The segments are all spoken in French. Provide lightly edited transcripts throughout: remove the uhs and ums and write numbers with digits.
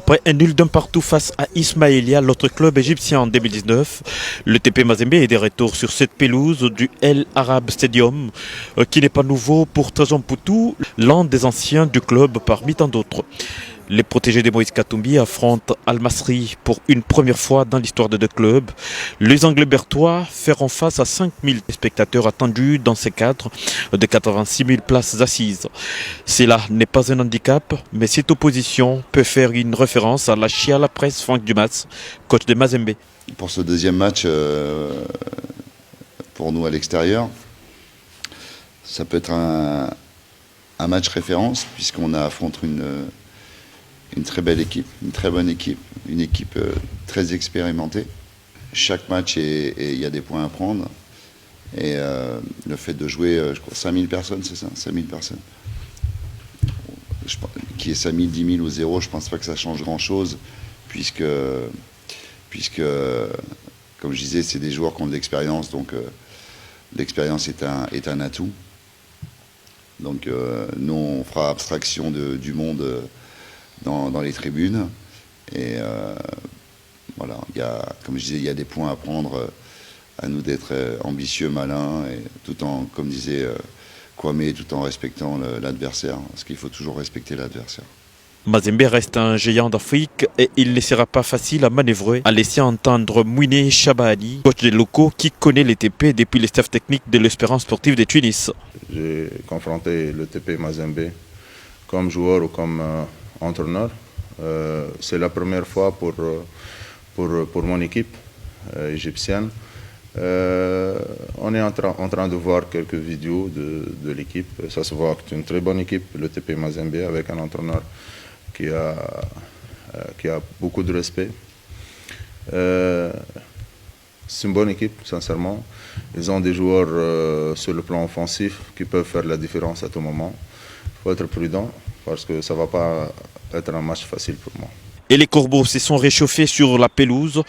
Après un nul d'un partout face à Ismaïlia, l'autre club égyptien en 2019, le TP Mazembe est de retour sur cette pelouse du El Arab Stadium, qui n'est pas nouveau pour Trajan Poutou, l'un des anciens du club parmi tant d'autres. Les protégés de Moïse Katumbi affrontent Al-Masri pour une première fois dans l'histoire des deux clubs. Les Anglais bertois feront face à 5000 spectateurs attendus dans ces cadres de 86 000 places assises. Cela n'est pas un handicap, mais cette opposition peut faire une référence à la Chia Presse Franck Dumas, coach de Mazembe. Pour ce deuxième match, pour nous à l'extérieur, ça peut être un match référence puisqu'on affronte une très belle équipe, une très bonne équipe, une équipe très expérimentée. Chaque match, il y a des points à prendre. Et le fait de jouer, je crois, 5000 personnes, c'est ça, 5000 personnes. Qui est 5000, 10 000 ou 0, je ne pense pas que ça change grand-chose, puisque, comme je disais, c'est des joueurs qui ont de l'expérience, donc l'expérience est un atout. Donc nous, on fera abstraction du monde dans les tribunes. Et voilà, comme je disais, il y a des points à prendre, à nous d'être ambitieux, malins, et tout en, comme disait Kwame, tout en respectant l'adversaire, parce qu'il faut toujours respecter l'adversaire. Mazembe reste un géant d'Afrique et il ne sera pas facile à manœuvrer, a laissé entendre Mouine Chabani, coach des locaux qui connaît les TP depuis le staff technique de l'Espérance sportive de Tunis. J'ai confronté le TP Mazembe comme joueur ou comme entraîneur. C'est la première fois pour mon équipe égyptienne. On est en train de voir quelques vidéos de l'équipe. Ça se voit que c'est une très bonne équipe, le TP Mazembe, avec un entraîneur qui a beaucoup de respect. C'est une bonne équipe, sincèrement. Ils ont des joueurs sur le plan offensif qui peuvent faire la différence à tout moment. Il faut être prudent parce que ça ne va pas être un match facile pour moi. Et les corbeaux se sont réchauffés sur la pelouse.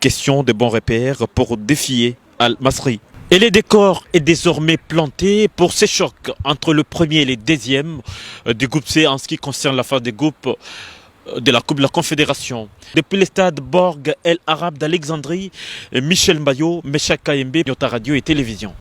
Question de bons repères pour défier Al-Masri. Et le décor est désormais planté pour ces chocs entre le premier et le deuxième du groupe C en ce qui concerne la phase des groupes de la Coupe de la Confédération. Depuis le stade Borg El Arab d'Alexandrie, Michel Maillot, Meshak Kayembe, Nyota Radio et Télévision.